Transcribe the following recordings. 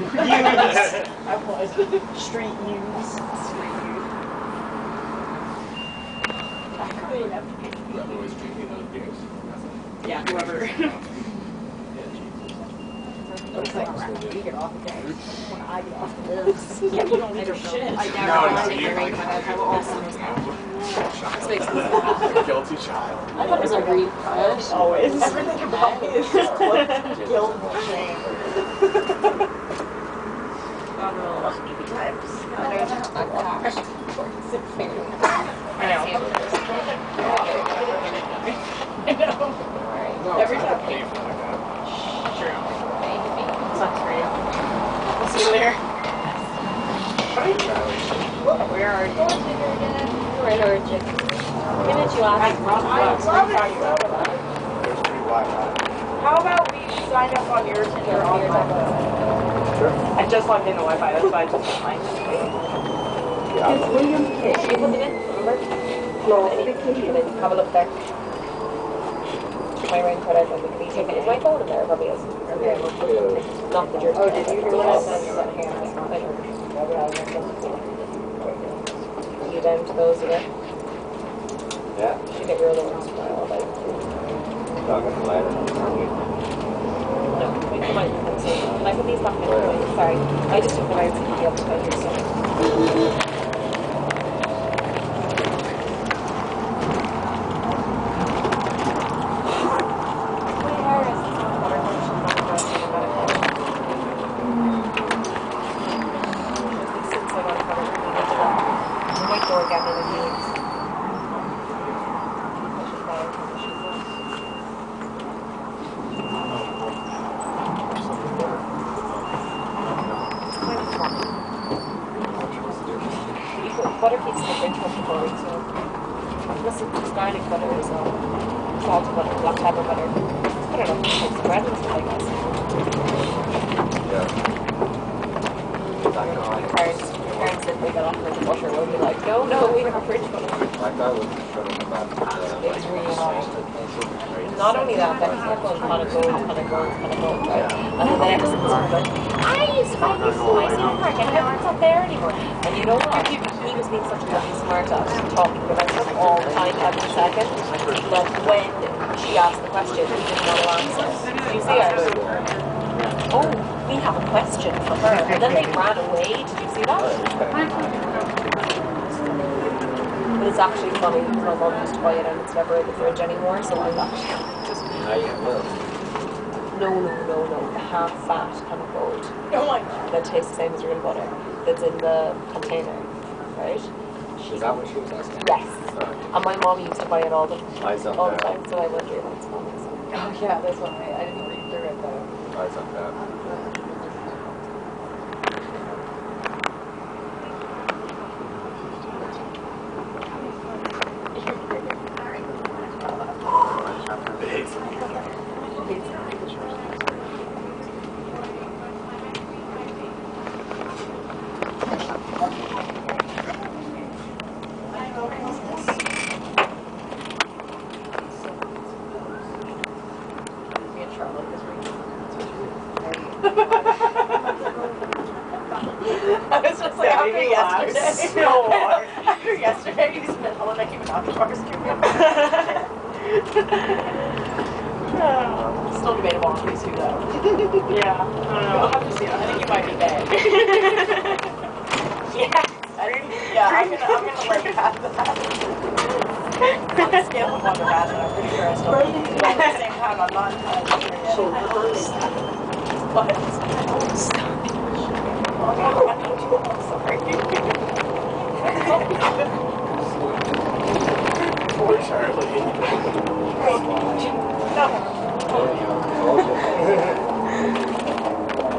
I was. Street news. Whoever was drinking those beers. Yeah, whoever. Looks like you get off the day. When I get off the lives. Yeah, you don't need your shit. I never want to take a drink, but I have all summers now. This makes me sad. Guilty child. I thought it was a real crush. Always. Everything about me is just guilt and shame. Times. I know. Every time. True. Sucks for you. We'll see you later. Where are you? We're in Origin. Minute you ask. There's pretty wide. How about we sign up on yours and you're on mine? Sure. I just logged into Wi-Fi, that's why I just got mine. Yeah. It's William Kish. You put it in, remember? No, have a look there. My ring cut out on the computer. Is my phone in there? Probably is. Okay. Not the jersey. Oh, did you hear what I said? You down to those again? Yeah. You get rid of them tomorrow. Talking later. No, we come out. Can I put these back in? Sorry. I just took them out to be able to find your stuff. Butter keeps the fridge for 4 weeks, so listen, it's garlic butter as well. Salt butter, black pepper butter. I don't know, it's some bread and stuff, I guess. Yeah. Parents if they get off with the butter will be like, no, we have a fridge butter. Like I was showing about It's really hard. Not only that, but it's like kind of gold, right? And then the next thing is like, I used to buy these toys in the park and everyone's not there anymore. And you know what? He was being such a bloody smart ass, talking about stuff all the time, every second, that when she asked the question, he didn't want to answer. Did you see her? Oh, we have a question for her. And then they ran away. Did you see that? But it's actually funny because my mum used to buy it and it's never in the fridge anymore, so I'm actually just... No, the half-fat kind of gold. Oh my god. That tastes the same as real butter. That's in the container, right? Is that what she was asking? Yes. And my mom used to buy it all the Eyes up time, there. so I wonder if it's funny. So. Oh yeah, this one, I didn't read through it though. Eyes up there. I was just like, after yesterday. After yesterday, you spent all night keeping after bars. Still debatable on these two though. Yeah, I don't know. We'll have to see. I think you might be bad. Yeah, I'm gonna like pass that. On the scale of 1 to bad, I'm pretty sure I still but at the same time, I'm not entirely sure yet. What? Stop. I'm sorry. Poor Charlie. No.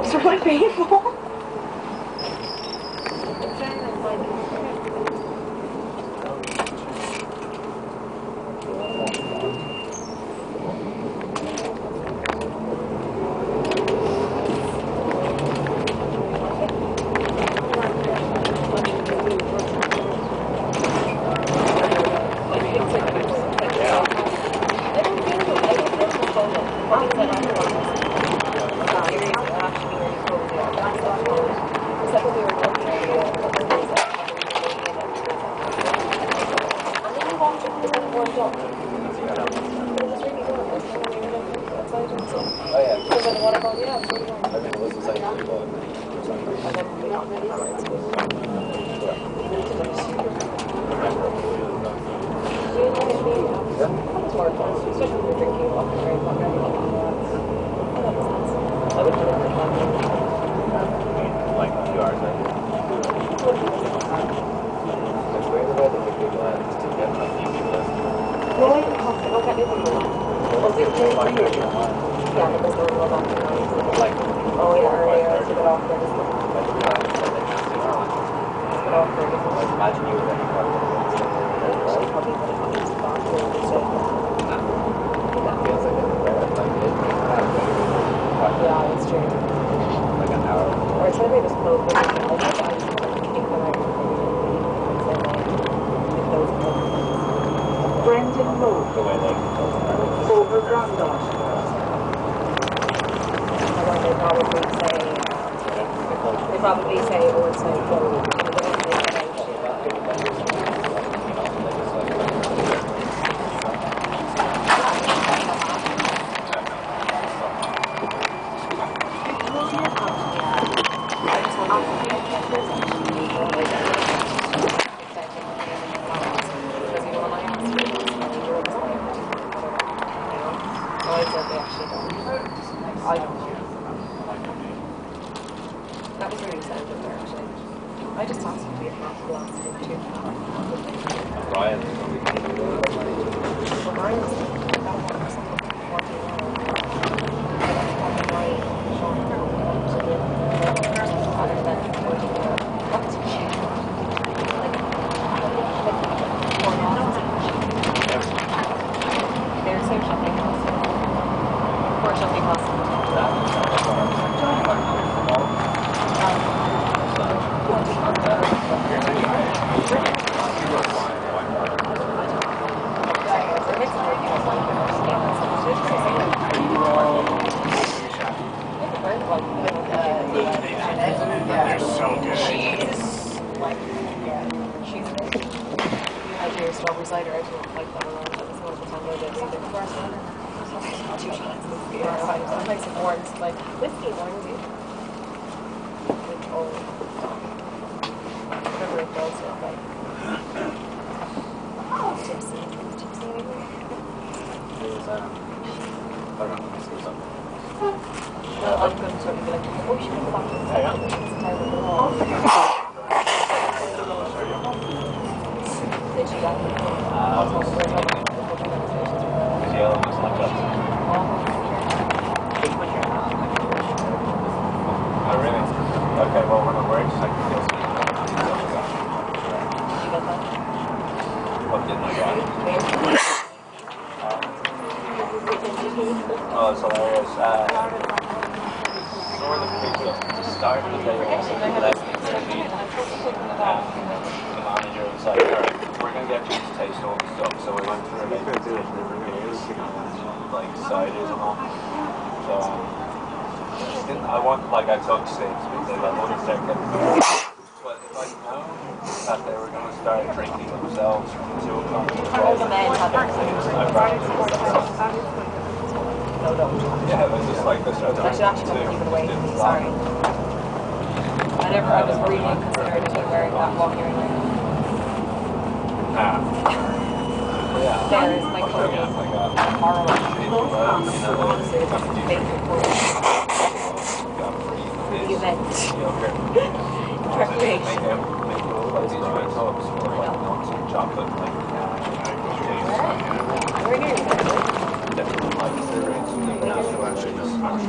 It's really painful. the one I called you? Yeah, I'm sure you I mean, it was the same thing, but... And then we got the camera in school. We need to go to school. Do you like it being out? It's more fun, especially when you're drinking a lot of very hot drink. Oh, that was nice. I would do it for fun. Like, a few hours later. It's weird the way that the people have to get like easy list. No, I can cost it. I'll get it for you. Oh, is it okay for you? Yeah, but there's no more back in line. Like, Oh, yeah, earlier. It's a bit awkward, isn't it? like, the guys that they have to know. It's a bit awkward, isn't it? Like, imagine you were any part of it. She probably would have used the bathroom instead. That feels like it's better. Like, Yeah, that's true. like an hour. Or it's maybe just close the window. I just want to keep them out. Brendan Road, The way they over Randolph. And then they probably say, oh, it's like, well, that was really sad of her, actually. I just asked him to be a half glass in too. Ryan. Well, mine was that one or something. 41. I don't know why Sean other than 41. What's cheap? Like 4 dollars each. There's their shopping costs. 4 shopping costs. They're so good. She's like, yeah, she's I do strawberry cider. I don't like that a lot. That was one of the time I did either. 2 shots. Yeah, it's nice and warm. It's like whiskey warms you. With all whatever it does, it's like tipsy. Tipsy anyway. I don't know, see something. Well, I'm going to sort of be like, oh, you should go back to the Yeah. It's terrible. Did you get it? The yellow was like that. Oh, really? Okay, well, when it works, I can just... Did you get that? What didn't I get? Oh, it's hilarious. Sort of picked up to start the day off at 11:30. The manager was like, alright, we're going to get you to taste all the stuff. So we went through like different beers, like ciders and all. So, I took 6 because I wanted to start getting beers. But if I'd known that they were going to start drinking themselves from 2 o'clock in the All the men have their I practiced. No, don't. Yeah, it was just like this. I should actually keep it away from me, sorry. I was really considering wearing that walking around. Yeah. There is my coat. Horrible. Honestly, It's a big report. The event. Preparation. We're here, you know.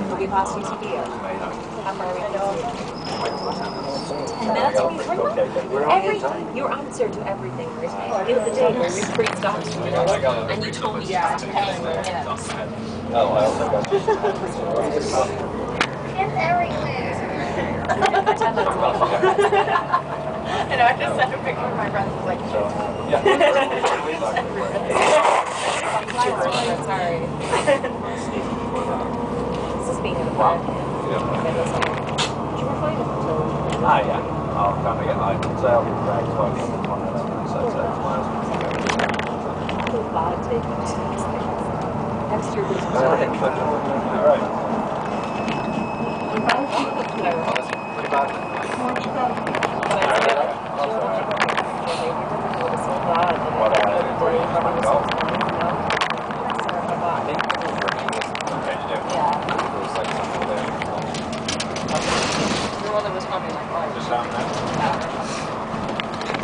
Will we pass you some beer? How far are we going? 10 minutes? Your answer to everything, right? In the day where we pre-stopped, and you told me just 10 minutes. Oh, I also got It's everywhere. 10 minutes. I know, I just sent a picture of my friends, like, Sorry. This is being in the park. Did you ever find it until? yeah. I'll kind of get like, so I'll be back to like the 2011, so it's tomorrow. I feel bad taking it. Extra business. Alright. tell me like, oh, Just down there.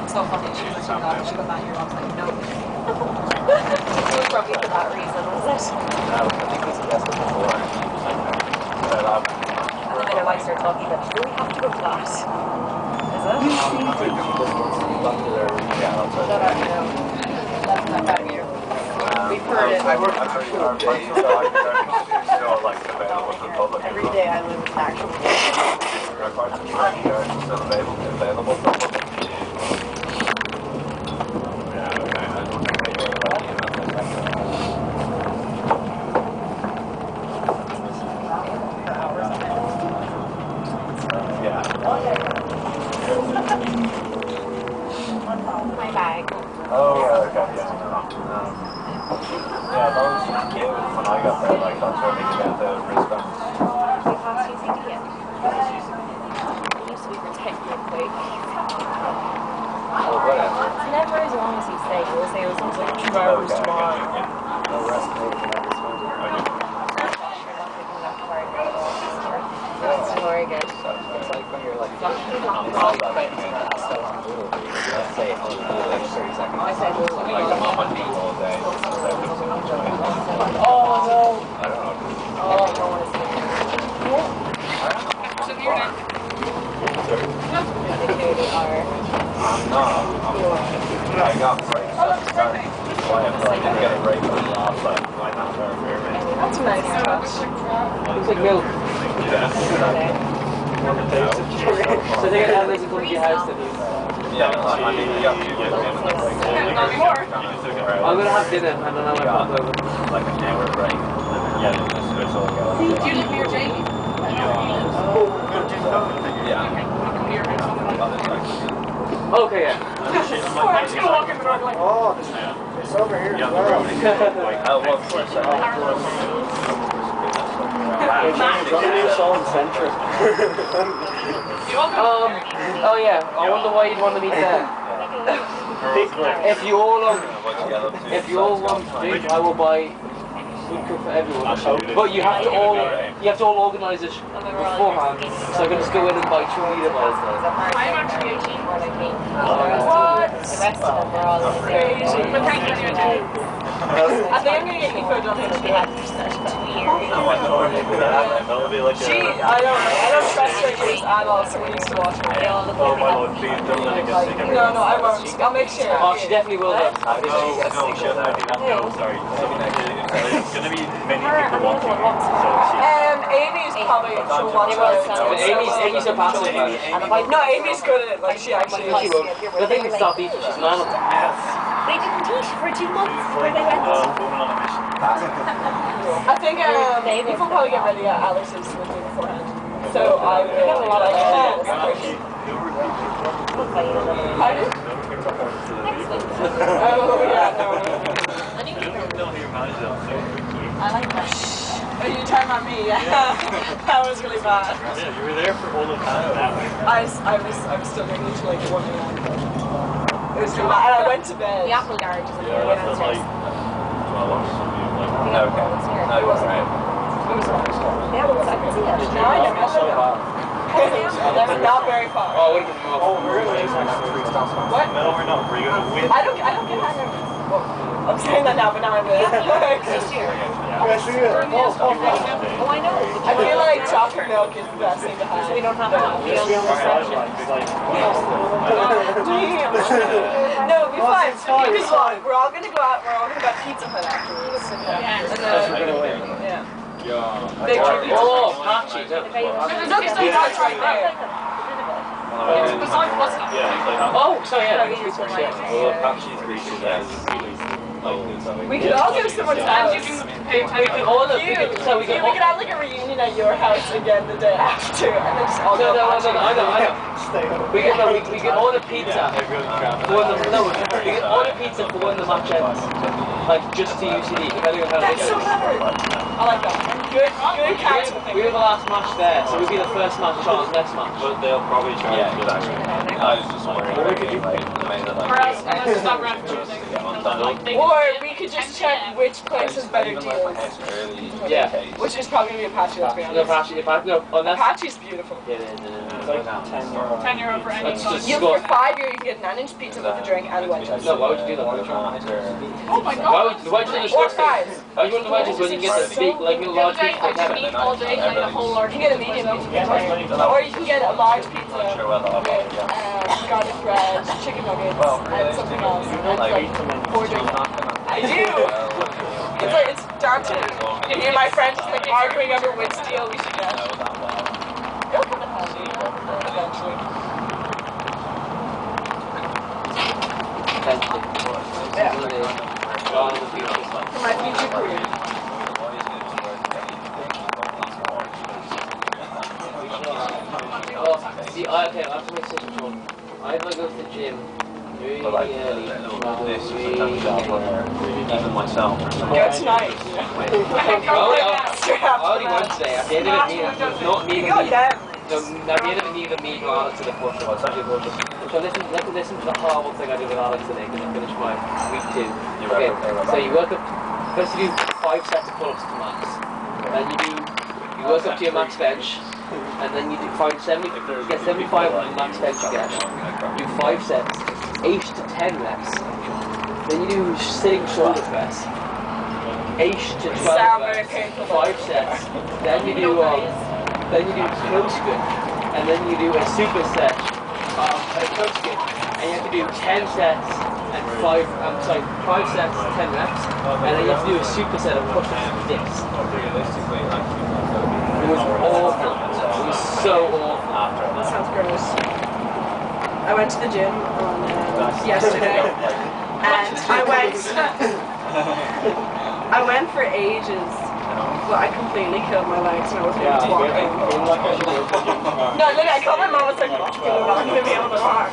it's so funny. She was like, no, she got that here. I was like, no. It was probably for that reason, was it? No, I think we suggested before. And she was like, no. And then I started talking about, do we have to go to that? Is it? I think she just wants to be back to their, yeah, that's No, right. no, that's not bad of you. We've heard it. I work our functional documentaries still like available to the public. Every day I live with actual. Our functional documentaries still available for the public to use. Yeah, okay. I don't think they were lucky enough to make it. Yeah. My bag. Oh, okay, yeah. Yeah, those cute when I got there, like that's where they could get the wristbands. You pass UCD yet? That was easy. It used to be particularly quick. Oh, whatever. It's never as long as you say. You will say it was like 2 hours tomorrow. No rest day for that this one. That's very good. It's like when you're like, Not let's say, oh, like 30 seconds. I said, Like I'm on my feet all day. oh no. I don't know. Oh, no one is here. They are. I'm not. I got breaks. That's why I didn't get a break on the last time. Why not for a fair minute? That's a nice touch. Looks like milk. So they get Emily's going to your house then you. Yeah, I mean, we got 2 minutes in the break. I'm going to have dinner and then I might pop over. Like an hour break. Yeah, just switch all go. Do you live near Jamie? Yeah. Okay, yeah. I'm just gonna walk in the door like, Oh, it's over here as well. Well, of course, Oh yeah, I wonder why you'd want to meet there. If you all want to drink, I will buy food cook for everyone. But you have to all organise it beforehand. So I can just go in and buy 2 meter balls. I'm actually 18. What? The rest of them were all Crazy. But thank you, Jamie. I think I'm gonna get you photos on it. They had for such 2 years. I don't trust strangers at all, so we used to watch her. They all look like No, I won't. I'll make sure. Oh, she definitely will then. Amy's probably she'll watch it. Amy's so passive about it. No, Amy's good at it. Like she actually She is. won't. The thing is stop eating, she's an animal. They didn't eat for 2 months before they went. I think you can probably get ready at Alex's with me beforehand. So I will like Pardon? Oh yeah, no. I like that. Oh, you turned on me, yeah. That was really bad. Yeah, you were there for all the time. I was still getting into like 1 a.m. It was really bad. And I went to bed. The apple garage is Yeah, that's downstairs. like 12 hours. Okay. No, it wasn't right. It was fun. Yeah, well, I can see that. No, I know. They're not very far. Oh, what about What? No, we're not. We're going to win. I don't get that. Well, I'm saying that now, but now I'm This really. year. Oh, Oh, I know. I feel like chocolate milk is the best thing to have. So we don't have that. We don't have reception. No, it'll be fine. Because we're all gonna go out. We're all gonna go to Pizza Hut afterwards. Yeah. They treat Oh, Patchy. No, because the car's right there. Oh, so yeah. We could all go someone's house. We can all look. We could have like a reunion at your house again the day after, and then just all go. I know. We can order pizza. We can order pizza for when the match ends. Like just to UCD, depending on how That's so clever. I like that. Good character. We were the last match there, so we'll be the first match on the next match. But they'll probably try to do that. I was just wondering. Or else, let's stop around choosing. Or we could just check which place has better deals. Yeah. Which is probably gonna be Apache, let's be No, honest. Apache, if I no, unless. Apache's beautiful. Yeah, It's like €10. €10 for any That's sauce. just- For €5 you can get an 9-inch pizza with a drink and wedges. No, why would you do that? Why would you Oh my Why god. would the wedges are Or disgusting? fries. Why would you want the wedges when you get the big, like a The large other day, pizza I did meat all day and I ate a whole You large can get a pizza medium myself. pizza. Or you can get a large pizza with garlic bread, chicken nuggets, and something else. And it's like 4 drinks. I do! It's like, it's daunting. Me and my friends just like arguing over which deal we should get. It'll come in handy, eventually. For my future career. See, okay, I have to make such a joke. I have to go to the gym really early. Even myself. Go tonight. I already went today. At the end of it, not me. You go again. No, at the end of it, neither me nor Alex did a push-up. I was actually going to. So listen to the horrible thing I did with Alex today because I finished my week 2. Okay, so you work up. First you do 5 sets of pull-ups to max. Then you work up to your max bench. And then you do find 70, you get 75 on the max bench you get. You do 5 sets, 8 to 10 reps. Then you do sitting shoulder press, 8 to 12 reps, 5 sets. Then you do close grip, and then you do a superset, a close grip, and you have to do 10 sets and 5 sets, 10 reps, and then you have to do a superset of push-ups and dips. It was awful. It was so awful. That sounds gross. I went to the gym on yesterday, and I went for ages. But I completely killed my legs and I wasn't able to walk. No, look, I called my mom. I was like, "I'm not gonna be able to walk."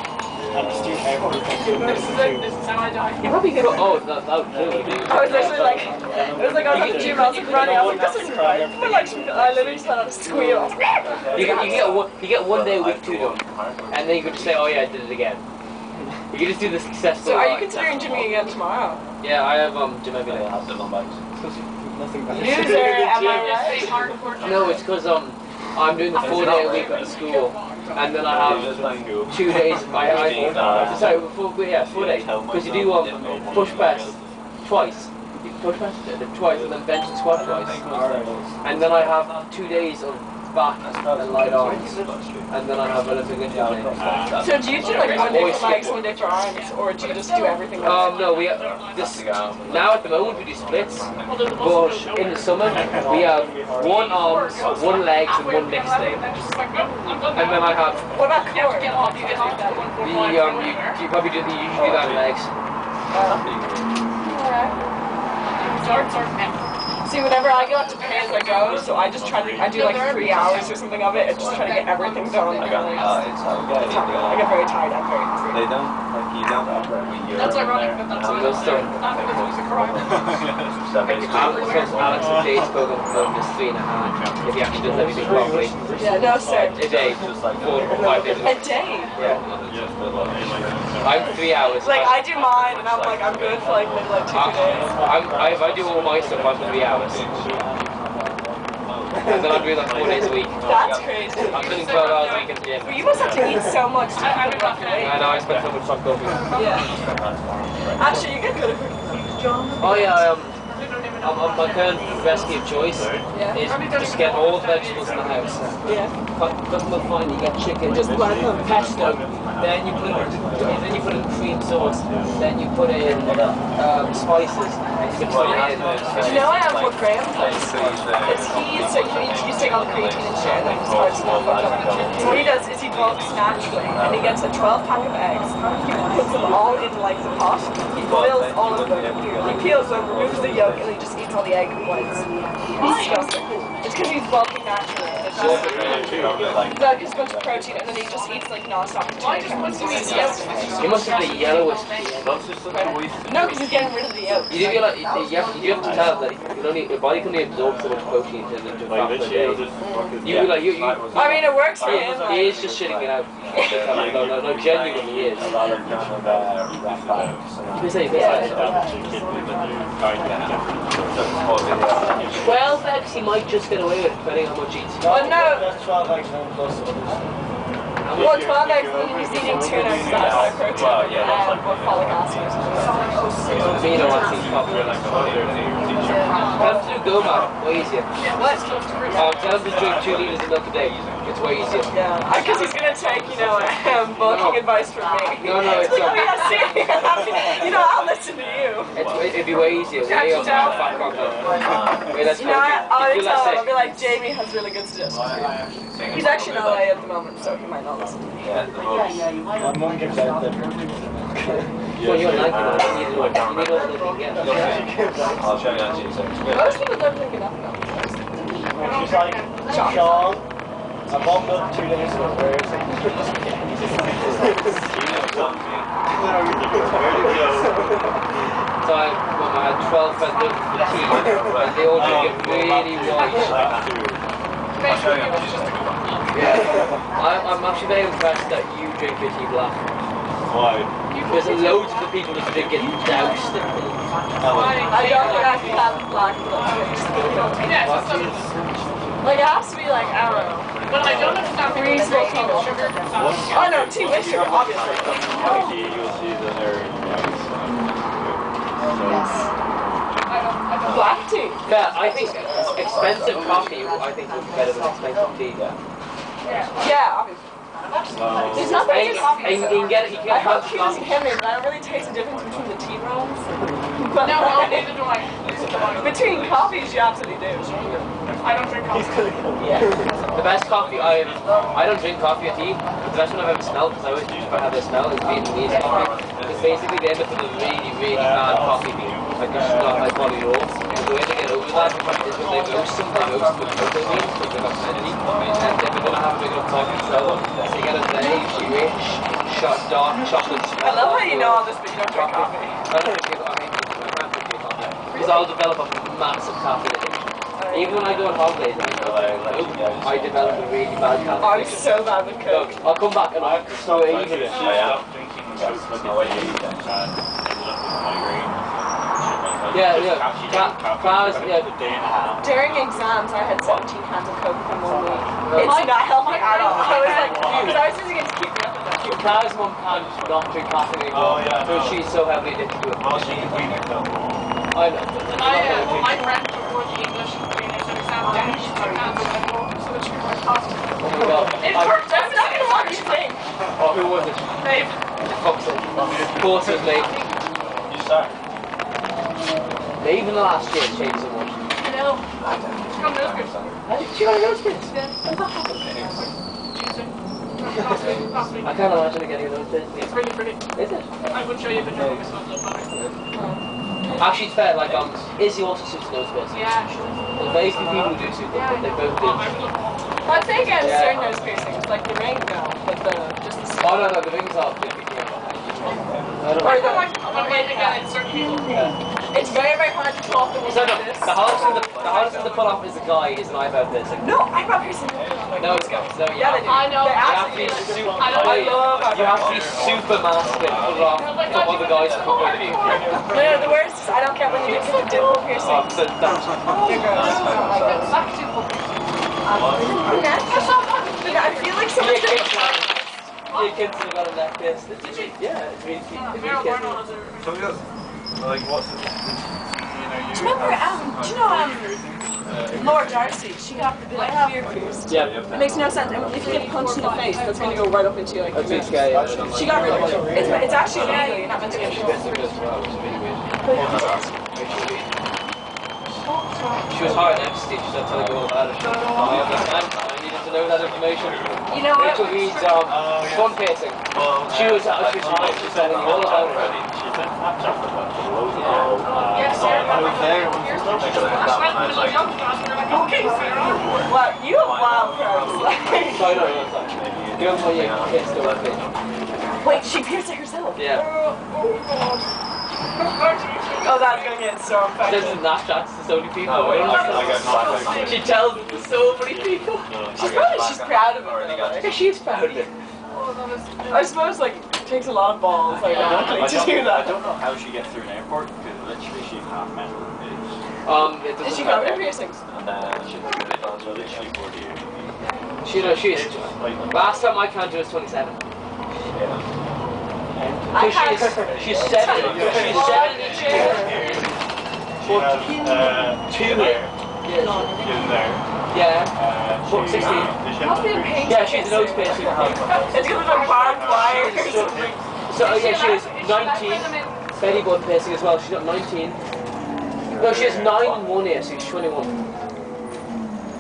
This is how I die. You probably could. Oh, that would kill you. I was actually like, it was like I was at the gym. I was like running. I was like, "This isn't right." My legs, I literally just let out a squeal. You get 1 day a week to them, and then you could just say, "Oh yeah, I did it again." You can just do the successful. So, are you considering gymming again tomorrow? Yeah, I have gym every day. Loser, am I right? No, it's because I'm doing the 4 day a week at the school, and then I have 2 days. Sorry, 4 days. Because you do push press twice. You push press twice, and then bench and squat twice. And then I have 2 days of back and light arms, and then I have Olympic lifting day. So do you do like 1 day for legs, 1 day for arms, or do you just do everything? No, we have this now at the moment we do splits, but in the summer we have 1 arms, 1 legs, and 1 mixed day. And then I have What about core? you probably do usually do that in legs. See, whenever I go out to pay as I go, so I just try to, I do like 3 hours or something of it, and just try to get everything done. I get very tired, I'm very hungry. They don't, like, you don't operate with your. That's ironic, but that's what Those don't. it was a crime. Alex and Dave's program is 3.5 if he actually does everything properly. Yeah, no sir. A day, 4 or 5 days. A day? Yeah. I'm 3 hours. Like, I do mine, and I'm like, I'm good for like maybe like 2 days. If I do all my stuff, I'm 3 hours. And then I'm doing like 4 days a week. That's crazy. I'm spending 12 hours a week in the gym. But you must have to eat so much to I put off your weight. I know, I spend so much time cooking. Yeah. Actually, you get good at cooking. Oh yeah, my current recipe of choice is just get all the vegetables in the house. Yeah. Cut them up fine, you get chicken, Just blend them. pesto, then you put in cream sauce, then you put in spices, and you can put in. Do you know I have what Graham does? He take all the creatine and shit, and then he starts to fuck up. So what he does is he bulks naturally, and he gets a 12-pack of eggs. He puts them all in like the pot. He boils all of them. He peels them, removes the yolk, and he just eats all the egg whites. It's disgusting. It's because he's bulking naturally. It's No, because a bunch of protein, and then he just eats like non-stop for 2 hours. You must have the yellowest. No, because he's getting rid of the yolk. You do realize you have to tell that your body can only absorb so much protein to the fat per day. You like you. I mean, it works for him. He is just shitting it out. No, genuinely he is. You say this. 12 eggs he might just get away with, depending on how much he eats. Oh no! That's 12 eggs, 1 plus others. Well, 12 eggs, and he's eating tuna because that's high protein and folic acid. Amino acids, popular. Tell him to do GOMAD, way easier. What? Tell him to drink 2 litres of milk a day. It's way easier. Yeah, because he's gonna take, bulking advice from me. No, it's like, not. oh yeah, see, I'll listen to you. It'd be way easier. Way on fat content. Way less protein. I'll tell him, I'll be like, Jamie has really good suggestions. He's actually in LA at the moment, so he might not listen. My mum gives out the... Well, you're like you need all the things. I'll show you on Tuesday. Most people don't drink enough milk. She's like, Sean, I bought milk 2 days ago, where is it? So I had 12 fed milk for tea, and they all drink it really white. I'll show you on Tuesday. I'm actually very impressed that you drink your tea black. Why? There's loads of the people that drink it doused in milk. I don't think I can have black milk. Like, it has to be like, I don't know. But I don't understand reasonable tea with sugar. Oh no, tea with sugar, obviously. You'll see that they're Black tea. Yeah, I think expensive coffee, I think, would be better than expensive tea. Yeah, obviously. There's nothing And you can get it. You I can hope he doesn't hit me, but I don't really taste the difference between the tea rounds. But No, neither do I. between coffees, you absolutely do. I don't drink coffee. Yeah. The best coffee I don't drink coffee or tea. But the best one I've ever smelled, because I always have a smell, is Vietnamese coffee. It's basically they end up with a really, really bad coffee bean. Like it's just not high quality at all. And the way they get over that is when they roast them, they roast with cocoa beans, because they've got plenty. And if they're gonna have a big enough time to sell them, so you get a very rich, dark chocolate smell. I love how you know all this, but you don't drink coffee. I don't drink it, I can't drink coffee. Because I'll develop a massive caffeine addiction. Even when I go on holidays and I develop a really bad caffeine I'm addiction. so bad with Coke. I'll come back and I'll so even it. Yeah. During exams, I had 17 cans of Coke in 1 week. It's not healthy at all. I was like, because I was using it to keep me up at night. Kara's mum can't not drink coffee anymore. So she's so heavily addicted to it. I know. My friend before the English exam, Danish, I can't do it anymore, so it's quite possible. Oh my god. It worked out. That's not even what you think. Oh, who was it? Babe. Fuck's sake. Of course it was me. You suck. Even the last year changed so much. I know. It's got nose grips. She got a nose bits. Possibly. I can't imagine getting a nose bits. It's really pretty. Is it? I would show you a picture of myself. Actually, it's fair. Like, Izzy also suits nose bits. Yeah, sure. There's very few people who do suit them, but they both do. I think I'm certain nose piercings, like the ring, no, but just the Oh no, the rings are big. I don't Or know. I'm waiting again in certain people. It's very, very hard to pull off the one So no, like this. the hardest thing to pull off as a guy is an eyebrow piercing. No, eyebrow piercing. No, it's good. No, Yeah, they do. I know. They You have to absolutely be do. super. I know, I You have to be super masculine to pull off from other guys' point of view. No, the worst is I don't get when you get the dimple piercing. Oh, so that's They're gross. I don't like those. Back to full. I feel like someone's gonna... your kids have got a neck pierced. Yeah, it's really cute. It's really cute. So we got, like, what's the, Do you remember, Laura Darcy? She got the like ear pierced. Yeah. It makes no sense. And if you get punched in the face, that's going to go right up into like. That's really scary. Yeah. She got rid of it. It's actually illegal. You're not meant to get it. She was hard next to you, she started telling you all about it. I understand. I needed to know that information. You know what? Rachel needs fun pacing. She was telling me all about it. She sent Snapchat for that for loads of people. Yes, I was there when she What? You have wild pros. No, it's like, you know when you kiss the one thing? Wait, she pierced it herself. Yeah. Oh, that's gonna get so She effective. does Snapchats to so many people. Oh, wait, I got Snapchat. She tells it to so many people. She's proud of it. though, like. Yeah, she's proud of it. I suppose like it takes a lot of balls like I to do don't that. know how she gets through an airport because literally she's half mental. It Did doesn't she got matter. her piercings? And then she's literally 40 years. She's last time I counted was 27. I She's 7. She's 7 each year. She has 2 there. Yes. She's there. Yeah. She 16. Must be a pain. Yeah, she's an nose piercing. It's gonna be barbed wire. So yeah, she was 19. Belly button piercing as well. She's got 19. No, she has 9 in 1 year, so she's 21.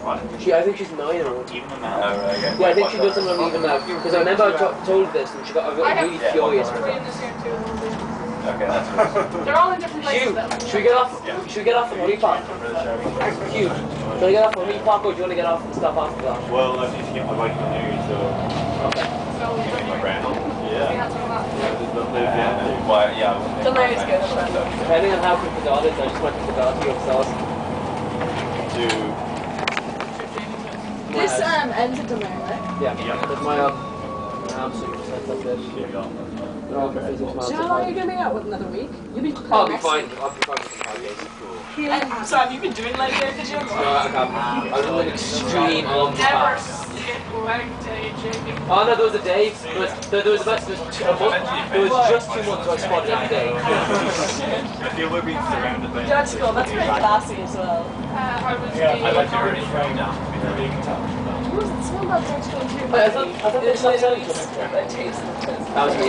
What? I think she's 9 or 1. Even the man? Oh, right, okay. Yeah, I think she does them on even now. Because I remember I told her this and she got really furious with it. Okay, that's what They're all in different places Hugh, though. should we get off? Should we get off the honey pot? Hugh, do you want to get off the honey pot or do you want to get off and stuff after that? Well, I need to get my bike in there, so Okay. give me my brand. Yeah. Well, yeah. The lady's good at that. Depending on how quick the dog is, I just might put the dog to upstairs. This ends at the main, right? Yeah, that's my super set up there. No, Do you know how long you're gonna be out with another week? You'll be I'll be fine. I'll be fine with the 5 days. So have you been doing like that? Did you? No, I haven't. I was an extreme on the Never pass. skip leg day, Jamie. Oh no, there was a day. There was about a month. There was just 2 months I spotted every day. I feel we're being surrounded by. That's cool. That's very classy as well. I was I like to already throw down. Smell that Dutch going too. I thought they were selling it. That taste. That was me.